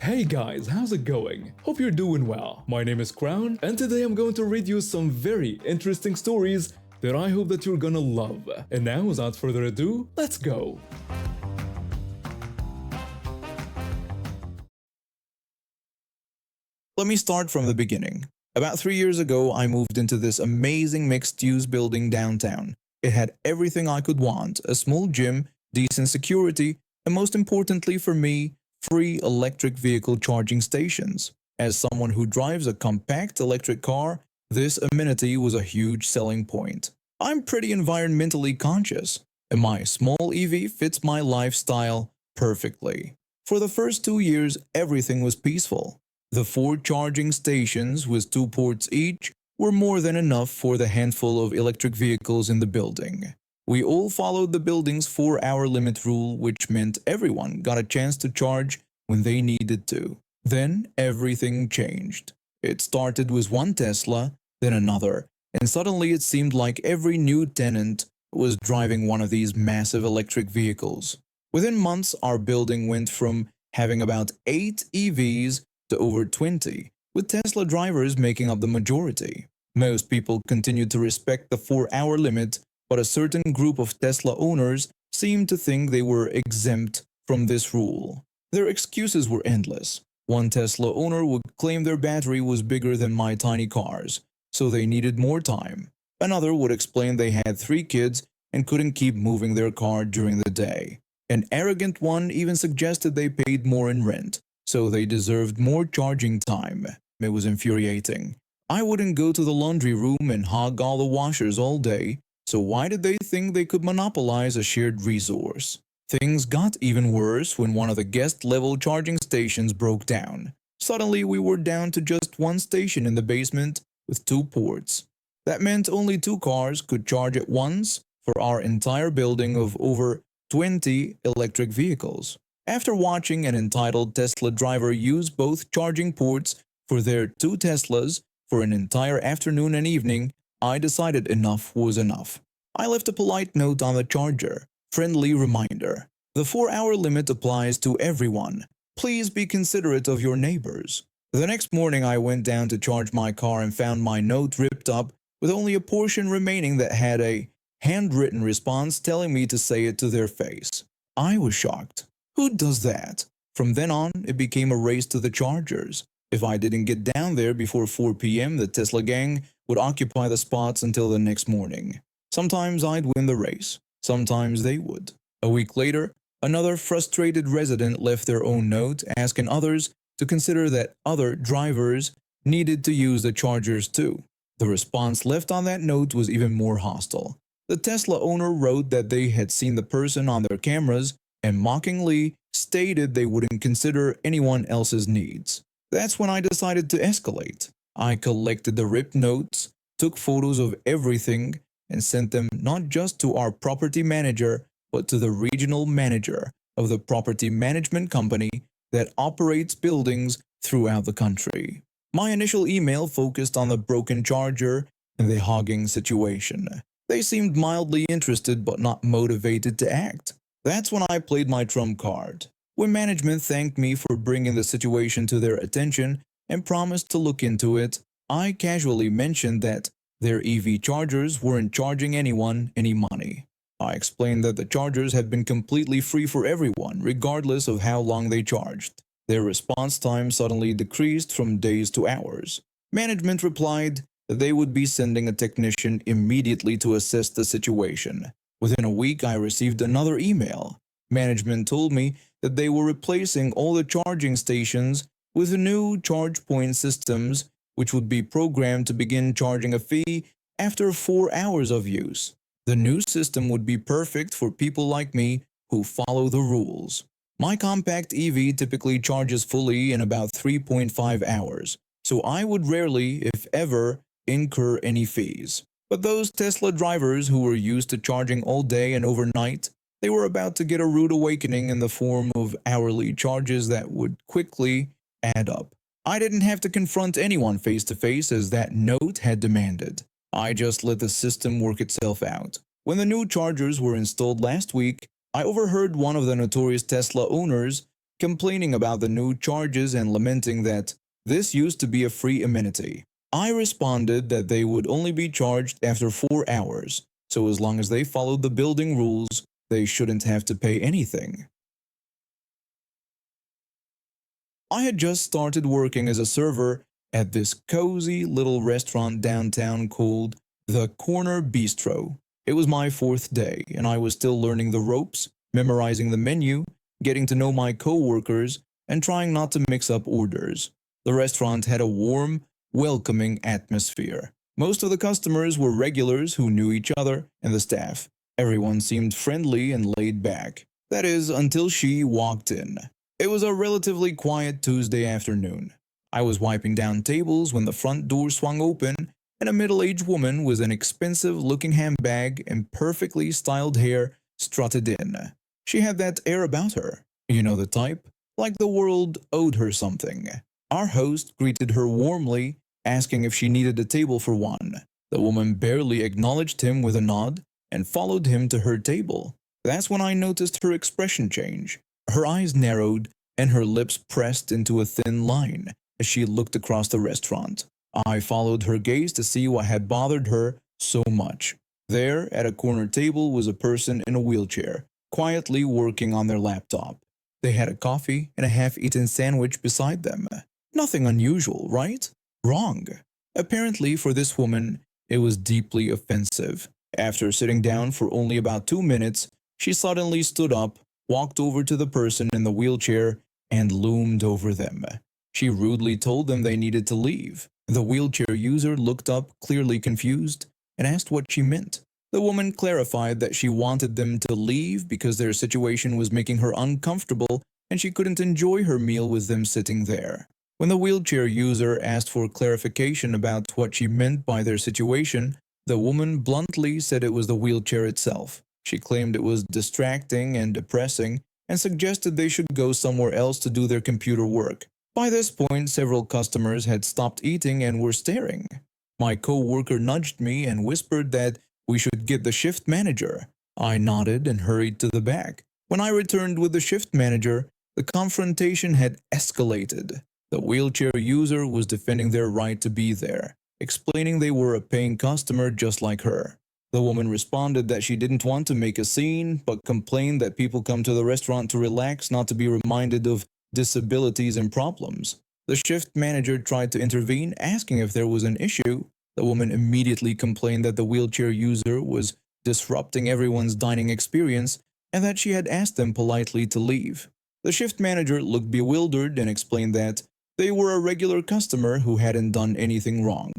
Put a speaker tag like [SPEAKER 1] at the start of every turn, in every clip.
[SPEAKER 1] Hey guys, how's it going? Hope you're doing well. My name is Crown, and today I'm going to read you some very interesting stories that I hope that you're gonna love. And now, without further ado, let's go!
[SPEAKER 2] Let me start from the beginning. About 3 years ago, I moved into this amazing mixed-use building downtown. It had everything I could want: a small gym, decent security, and most importantly for me, free electric vehicle charging stations. As someone who drives a compact electric car, this amenity was a huge selling point. I'm pretty environmentally conscious, and my small EV fits my lifestyle perfectly. For the first 2 years, everything was peaceful. The 4 charging stations with 2 ports each were more than enough for the handful of electric vehicles in the building. We all followed the building's 4-hour limit rule, which meant everyone got a chance to charge when they needed to. Then everything changed. It started with one Tesla, then another, and suddenly it seemed like every new tenant was driving one of these massive electric vehicles. Within months, our building went from having about 8 EVs to over 20, with Tesla drivers making up the majority. Most people continued to respect the 4-hour limit, but a certain group of Tesla owners seemed to think they were exempt from this rule. Their excuses were endless. One Tesla owner would claim their battery was bigger than my tiny car's, so they needed more time. Another would explain they had 3 kids and couldn't keep moving their car during the day. An arrogant one even suggested they paid more in rent, so they deserved more charging time. It was infuriating. I wouldn't go to the laundry room and hog all the washers all day, so why did they think they could monopolize a shared resource? Things got even worse when one of the guest-level charging stations broke down. Suddenly, we were down to just one station in the basement with 2 ports. That meant only 2 cars could charge at once for our entire building of over 20 electric vehicles. After watching an entitled Tesla driver use both charging ports for their 2 Teslas for an entire afternoon and evening, I decided enough was enough. I left a polite note on the charger. Friendly reminder: the 4-hour limit applies to everyone. Please be considerate of your neighbors. The next morning I went down to charge my car and found my note ripped up with only a portion remaining that had a handwritten response telling me to say it to their face. I was shocked. Who does that? From then on, it became a race to the chargers. If I didn't get down there before 4 p.m., the Tesla gang would occupy the spots until the next morning. Sometimes I'd win the race. Sometimes they would. A week later, another frustrated resident left their own note asking others to consider that other drivers needed to use the chargers too. The response left on that note was even more hostile. The Tesla owner wrote that they had seen the person on their cameras and mockingly stated they wouldn't consider anyone else's needs. That's when I decided to escalate. I collected the ripped notes, took photos of everything, and sent them not just to our property manager, but to the regional manager of the property management company that operates buildings throughout the country. My initial email focused on the broken charger and the hogging situation. They seemed mildly interested but not motivated to act. That's when I played my trump card. When management thanked me for bringing the situation to their attention and promised to look into it, I casually mentioned that their EV chargers weren't charging anyone any money. I explained that the chargers had been completely free for everyone, regardless of how long they charged. Their response time suddenly decreased from days to hours. Management replied that they would be sending a technician immediately to assess the situation. Within a week, I received another email. Management told me that they were replacing all the charging stations with new charge point systems, which would be programmed to begin charging a fee after 4 hours of use. The new system would be perfect for people like me who follow the rules. My compact EV typically charges fully in about 3.5 hours, so I would rarely, if ever, incur any fees. But those Tesla drivers who were used to charging all day and overnight, they were about to get a rude awakening in the form of hourly charges that would quickly add up. I didn't have to confront anyone face to face as that note had demanded. I just let the system work itself out. When the new chargers were installed last week, I overheard one of the notorious Tesla owners complaining about the new charges and lamenting that this used to be a free amenity. I responded that they would only be charged after 4 hours, so as long as they followed the building rules, they shouldn't have to pay anything. I had just started working as a server at this cozy little restaurant downtown called the Corner Bistro. It was my 4th day, and I was still learning the ropes, memorizing the menu, getting to know my co-workers, and trying not to mix up orders. The restaurant had a warm, welcoming atmosphere. Most of the customers were regulars who knew each other and the staff. Everyone seemed friendly and laid back. That is, until she walked in. It was a relatively quiet Tuesday afternoon. I was wiping down tables when the front door swung open and a middle-aged woman with an expensive-looking handbag and perfectly styled hair strutted in. She had that air about her, you know the type, like the world owed her something. Our host greeted her warmly, asking if she needed a table for one. The woman barely acknowledged him with a nod and followed him to her table. That's when I noticed her expression change. Her eyes narrowed and her lips pressed into a thin line as she looked across the restaurant. I followed her gaze to see what had bothered her so much. There, at a corner table, was a person in a wheelchair, quietly working on their laptop. They had a coffee and a half-eaten sandwich beside them. Nothing unusual, right? Wrong. Apparently, for this woman, it was deeply offensive. After sitting down for only about 2 minutes, she suddenly stood up, walked over to the person in the wheelchair, and loomed over them. She rudely told them they needed to leave. The wheelchair user looked up, clearly confused, and asked what she meant. The woman clarified that she wanted them to leave because their situation was making her uncomfortable and she couldn't enjoy her meal with them sitting there. When the wheelchair user asked for clarification about what she meant by their situation, the woman bluntly said it was the wheelchair itself. She claimed it was distracting and depressing and suggested they should go somewhere else to do their computer work. By this point, several customers had stopped eating and were staring. My co-worker nudged me and whispered that we should get the shift manager. I nodded and hurried to the back. When I returned with the shift manager, the confrontation had escalated. The wheelchair user was defending their right to be there, explaining they were a paying customer just like her. The woman responded that she didn't want to make a scene, but complained that people come to the restaurant to relax, not to be reminded of disabilities and problems. The shift manager tried to intervene, asking if there was an issue. The woman immediately complained that the wheelchair user was disrupting everyone's dining experience and that she had asked them politely to leave. The shift manager looked bewildered and explained that they were a regular customer who hadn't done anything wrong.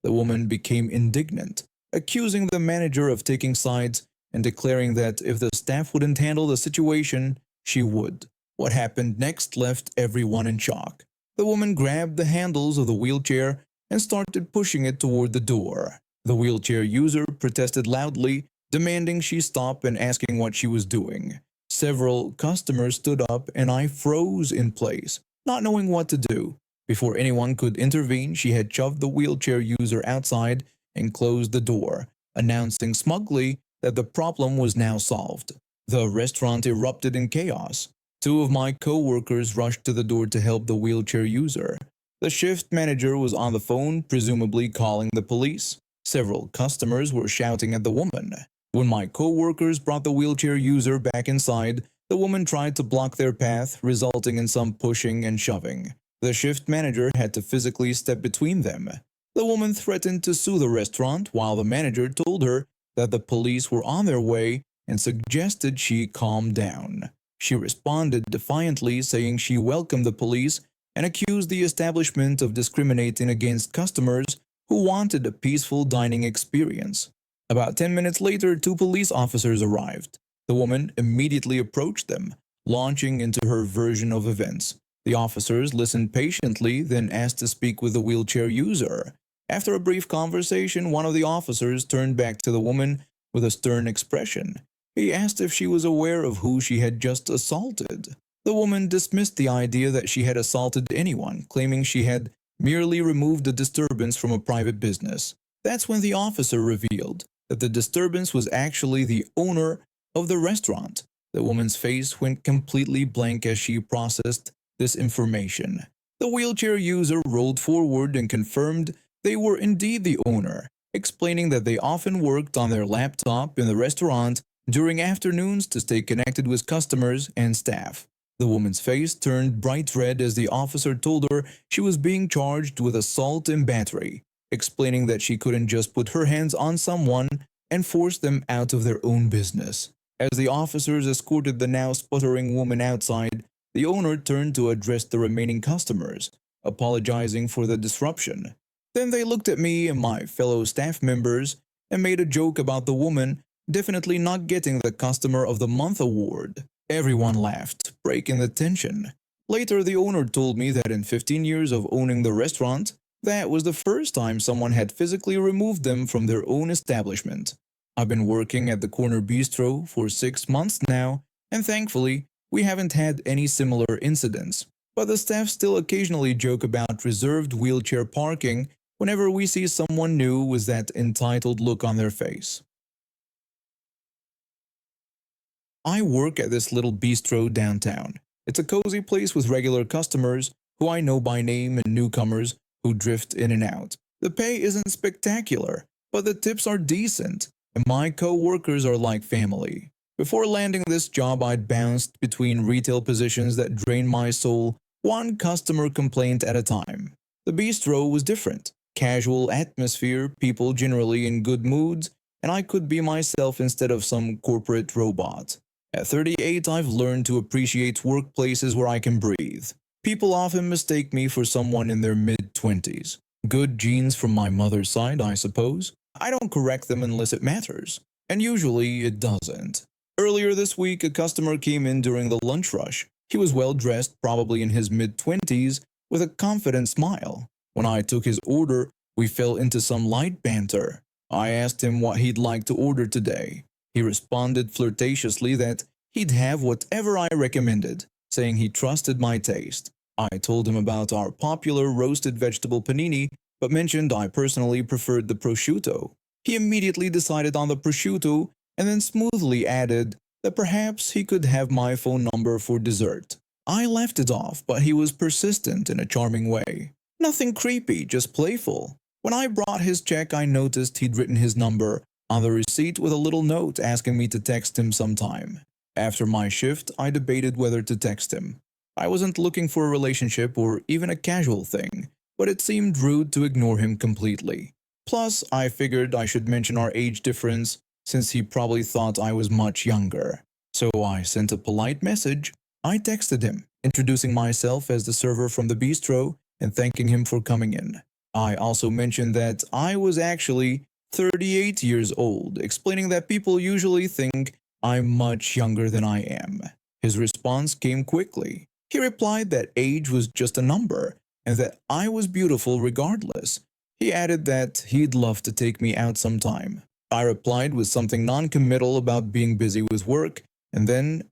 [SPEAKER 2] The woman became indignant, accusing the manager of taking sides and declaring that if the staff wouldn't handle the situation, she would. What happened next left everyone in shock. The woman grabbed the handles of the wheelchair and started pushing it toward the door. The wheelchair user protested loudly, demanding she stop and asking what she was doing. Several customers stood up and I froze in place, not knowing what to do. Before anyone could intervene, she had shoved the wheelchair user outside and closed the door, announcing smugly that the problem was now solved. The restaurant erupted in chaos. 2 of my co-workers rushed to the door to help the wheelchair user. The shift manager was on the phone, presumably calling the police. Several customers were shouting at the woman. When my co-workers brought the wheelchair user back inside, the woman tried to block their path, resulting in some pushing and shoving. The shift manager had to physically step between them. The woman threatened to sue the restaurant, while the manager told her that the police were on their way and suggested she calm down. She responded defiantly, saying she welcomed the police and accused the establishment of discriminating against customers who wanted a peaceful dining experience. About 10 minutes later, 2 police officers arrived. The woman immediately approached them, launching into her version of events. The officers listened patiently, then asked to speak with the wheelchair user. After a brief conversation, one of the officers turned back to the woman with a stern expression. He asked if she was aware of who she had just assaulted. The woman dismissed the idea that she had assaulted anyone, claiming she had merely removed a disturbance from a private business. That's when the officer revealed that the disturbance was actually the owner of the restaurant. The woman's face went completely blank as she processed this information. The wheelchair user rolled forward and confirmed they were indeed the owner, explaining that they often worked on their laptop in the restaurant during afternoons to stay connected with customers and staff. The woman's face turned bright red as the officer told her she was being charged with assault and battery, explaining that she couldn't just put her hands on someone and force them out of their own business. As the officers escorted the now sputtering woman outside, the owner turned to address the remaining customers, apologizing for the disruption. Then they looked at me and my fellow staff members and made a joke about the woman definitely not getting the Customer of the Month award. Everyone laughed, breaking the tension. Later, the owner told me that in 15 years of owning the restaurant, that was the first time someone had physically removed them from their own establishment. I've been working at the corner bistro for 6 months now, and thankfully, we haven't had any similar incidents. But the staff still occasionally joke about reserved wheelchair parking whenever we see someone new with that entitled look on their face. I work at this little bistro downtown. It's a cozy place with regular customers who I know by name and newcomers who drift in and out. The pay isn't spectacular, but the tips are decent, and my co-workers are like family. Before landing this job, I'd bounced between retail positions that drained my soul, one customer complaint at a time. The bistro was different. Casual atmosphere, people generally in good moods, and I could be myself instead of some corporate robot. At 38, I've learned to appreciate workplaces where I can breathe. People often mistake me for someone in their mid-20s. Good genes from my mother's side, I suppose. I don't correct them unless it matters, and usually it doesn't. Earlier this week, a customer came in during the lunch rush. He was well-dressed, probably in his mid-20s, with a confident smile. When I took his order, we fell into some light banter. I asked him what he'd like to order today. He responded flirtatiously that he'd have whatever I recommended, saying he trusted my taste. I told him about our popular roasted vegetable panini, but mentioned I personally preferred the prosciutto. He immediately decided on the prosciutto and then smoothly added that perhaps he could have my phone number for dessert. I laughed it off, but he was persistent in a charming way. Nothing creepy, just playful. When I brought his check, I noticed he'd written his number on the receipt with a little note asking me to text him sometime. After my shift, I debated whether to text him. I wasn't looking for a relationship or even a casual thing, but it seemed rude to ignore him completely. Plus, I figured I should mention our age difference since he probably thought I was much younger. So I sent a polite message. I texted him, introducing myself as the server from the bistro and thanking him for coming in. I also mentioned that I was actually 38 years old, explaining that people usually think I'm much younger than I am. His response came quickly. He replied that age was just a number and that I was beautiful regardless. He added that he'd love to take me out sometime. I replied with something non-committal about being busy with work, and then,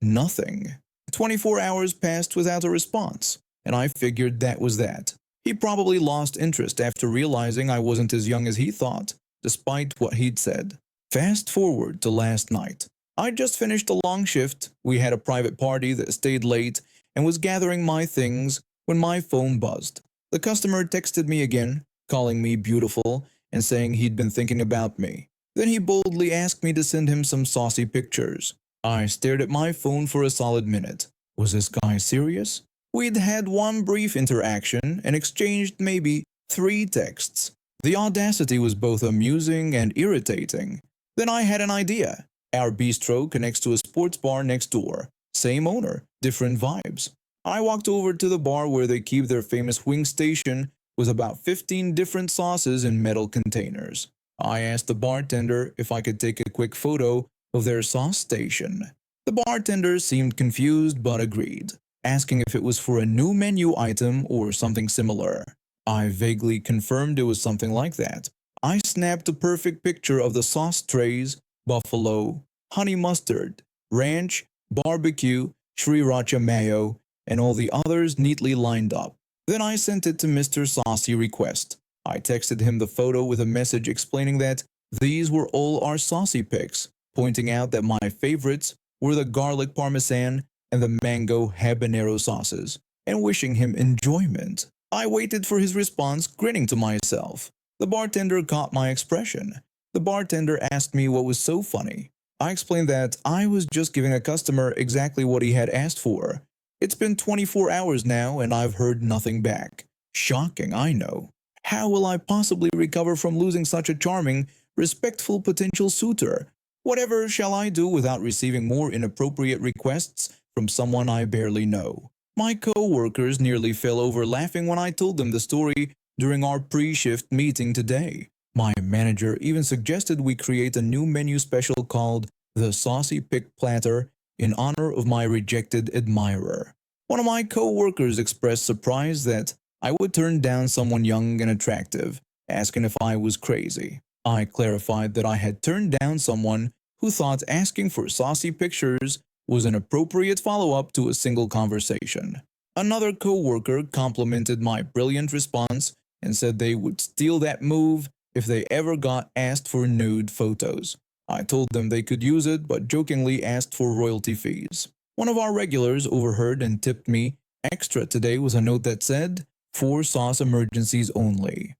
[SPEAKER 2] nothing. 24 hours passed without a response, and I figured that was that. He probably lost interest after realizing I wasn't as young as he thought, despite what he'd said. Fast forward to last night. I'd just finished a long shift. We had a private party that stayed late and was gathering my things when my phone buzzed. The customer texted me again, calling me beautiful and saying he'd been thinking about me. Then he boldly asked me to send him some saucy pictures. I stared at my phone for a solid minute. Was this guy serious? We'd had one brief interaction and exchanged maybe 3 texts. The audacity was both amusing and irritating. Then I had an idea. Our bistro connects to a sports bar next door. Same owner, different vibes. I walked over to the bar where they keep their famous wing station with about 15 different sauces in metal containers. I asked the bartender if I could take a quick photo of their sauce station. The bartender seemed confused but agreed, asking if it was for a new menu item or something similar. I vaguely confirmed it was something like that. I snapped a perfect picture of the sauce trays, buffalo, honey mustard, ranch, barbecue, sriracha mayo, and all the others neatly lined up. Then I sent it to Mr. Saucy Request. I texted him the photo with a message explaining that these were all our saucy pics, pointing out that my favorites were the garlic parmesan and the mango habanero sauces, and wishing him enjoyment. I waited for his response, grinning to myself. The bartender caught my expression. The bartender asked me what was so funny. I explained that I was just giving a customer exactly what he had asked for. It's been 24 hours now and I've heard nothing back. Shocking, I know. How will I possibly recover from losing such a charming, respectful potential suitor? Whatever shall I do without receiving more inappropriate requests from someone I barely know? My co-workers nearly fell over laughing when I told them the story during our pre-shift meeting today. My manager even suggested we create a new menu special called the Saucy Pick Platter in honor of my rejected admirer. One of my co-workers expressed surprise that I would turn down someone young and attractive, asking if I was crazy. I clarified that I had turned down someone who thought asking for saucy pictures was an appropriate follow-up to a single conversation. Another co-worker complimented my brilliant response and said they would steal that move if they ever got asked for nude photos. I told them they could use it, but jokingly asked for royalty fees. One of our regulars overheard and tipped me extra today with a note that said, "For sauce emergencies only."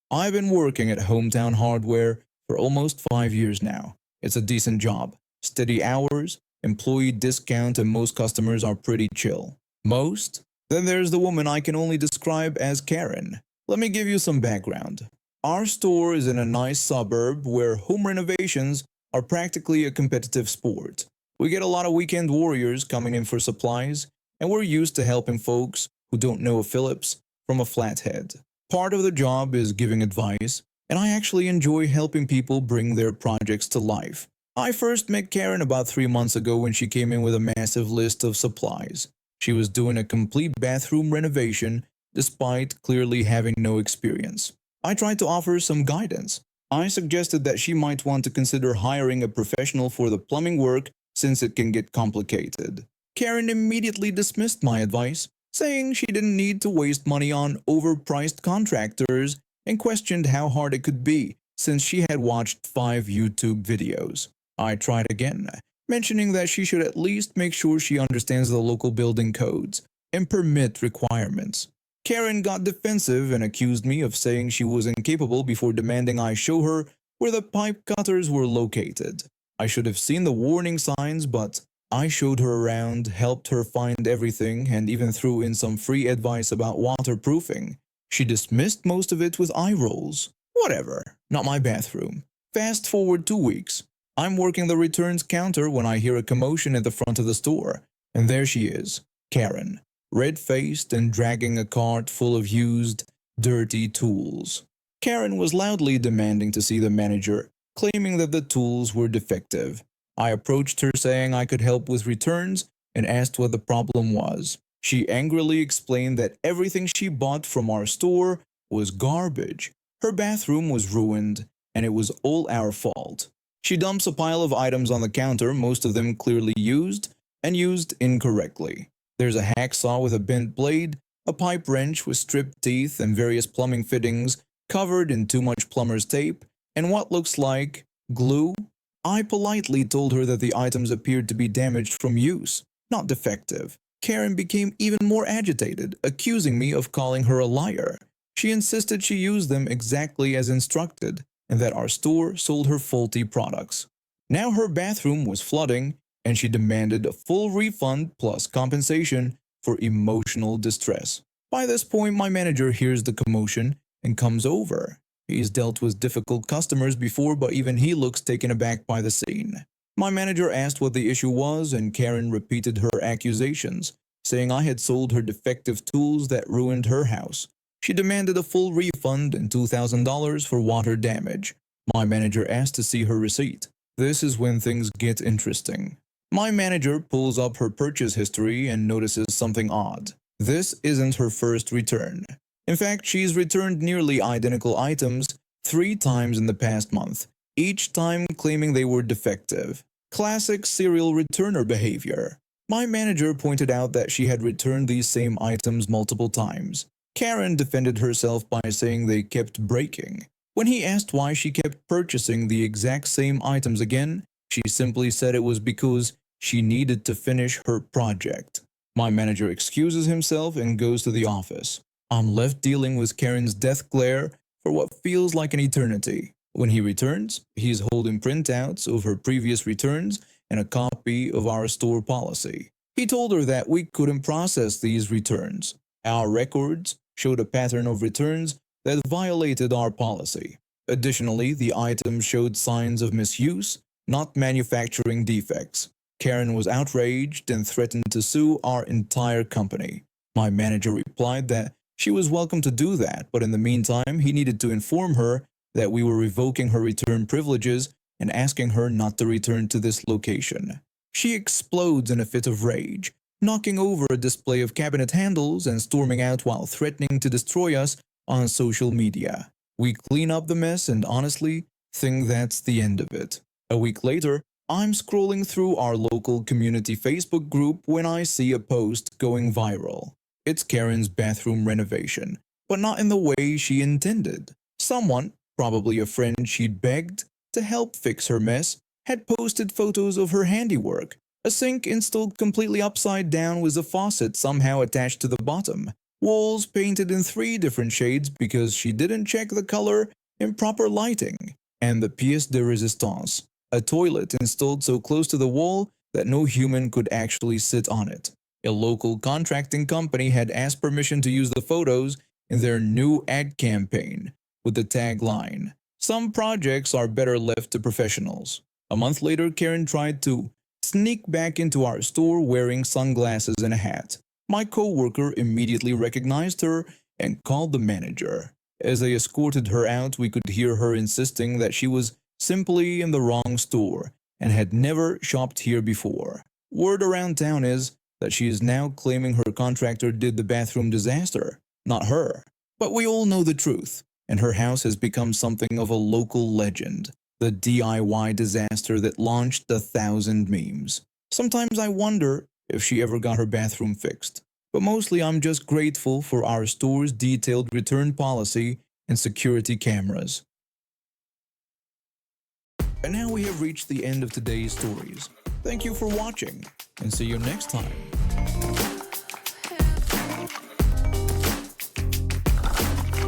[SPEAKER 2] I've been working at Hometown Hardware for almost 5 years now. It's a decent job, steady hours, employee discount, and most customers are pretty chill. Most? Then there's the woman I can only describe as Karen. Let me give you some background. Our store is in a nice suburb where home renovations are practically a competitive sport. We get a lot of weekend warriors coming in for supplies, and we're used to helping folks who don't know a Phillips from a flathead. Part of the job is giving advice, and I actually enjoy helping people bring their projects to life. I first met Karen about 3 months ago when she came in with a massive list of supplies. She was doing a complete bathroom renovation despite clearly having no experience. I tried to offer some guidance. I suggested that she might want to consider hiring a professional for the plumbing work since it can get complicated. Karen immediately dismissed my advice, saying she didn't need to waste money on overpriced contractors and questioned how hard it could be since she had watched 5 YouTube videos. I tried again, mentioning that she should at least make sure she understands the local building codes and permit requirements. Karen got defensive and accused me of saying she was incapable before demanding I show her where the pipe cutters were located. I should have seen the warning signs, but I showed her around, helped her find everything, and even threw in some free advice about waterproofing. She dismissed most of it with eye rolls. Whatever, not my bathroom. Fast forward 2 weeks. I'm working the returns counter when I hear a commotion at the front of the store, and there she is, Karen, red-faced and dragging a cart full of used, dirty tools. Karen was loudly demanding to see the manager, claiming that the tools were defective. I approached her saying I could help with returns and asked what the problem was. She angrily explained that everything she bought from our store was garbage. Her bathroom was ruined, and it was all our fault. She dumps a pile of items on the counter, most of them clearly used, and used incorrectly. There's a hacksaw with a bent blade, a pipe wrench with stripped teeth, and various plumbing fittings covered in too much plumber's tape, and what looks like glue. I politely told her that the items appeared to be damaged from use, not defective. Karen became even more agitated, accusing me of calling her a liar. She insisted she used them exactly as instructed, and that our store sold her faulty products. Now her bathroom was flooding, and she demanded a full refund plus compensation for emotional distress. By this point, my manager hears the commotion and comes over. He's dealt with difficult customers before, but even he looks taken aback by the scene. My manager asked what the issue was, and Karen repeated her accusations, saying I had sold her defective tools that ruined her house. She demanded a full refund and $2,000 for water damage. My manager asked to see her receipt. This is when things get interesting. My manager pulls up her purchase history and notices something odd. This isn't her first return. In fact, she's returned nearly identical items 3 times in the past month, each time claiming they were defective. Classic serial returner behavior. My manager pointed out that she had returned these same items multiple times. Karen defended herself by saying they kept breaking. When he asked why she kept purchasing the exact same items again, she simply said it was because she needed to finish her project. My manager excuses himself and goes to the office. I'm left dealing with Karen's death glare for what feels like an eternity. When he returns, he's holding printouts of her previous returns and a copy of our store policy. He told her that we couldn't process these returns. Our records showed a pattern of returns that violated our policy. Additionally, the items showed signs of misuse, not manufacturing defects. Karen was outraged and threatened to sue our entire company. My manager replied that she was welcome to do that, but in the meantime, he needed to inform her that we were revoking her return privileges and asking her not to return to this location. She explodes in a fit of rage, knocking over a display of cabinet handles and storming out while threatening to destroy us on social media. We clean up the mess and honestly think that's the end of it. A week later, I'm scrolling through our local community Facebook group when I see a post going viral. It's Karen's bathroom renovation, but not in the way she intended. Someone, probably a friend she'd begged to help fix her mess, had posted photos of her handiwork. A sink installed completely upside down with a faucet somehow attached to the bottom. Walls painted in 3 different shades because she didn't check the color in proper lighting. And the pièce de résistance, a toilet installed so close to the wall that no human could actually sit on it. A local contracting company had asked permission to use the photos in their new ad campaign with the tagline, "Some projects are better left to professionals." A month later, Karen tried to sneak back into our store wearing sunglasses and a hat. My co-worker immediately recognized her and called the manager. As they escorted her out, we could hear her insisting that she was simply in the wrong store and had never shopped here before. Word around town is that she is now claiming her contractor did the bathroom disaster, not her. But we all know the truth, and her house has become something of a local legend. The DIY disaster that launched 1,000 memes. Sometimes I wonder if she ever got her bathroom fixed. But mostly I'm just grateful for our store's detailed return policy and security cameras. And now we have reached the end of today's stories. Thank you for watching, and see you next time.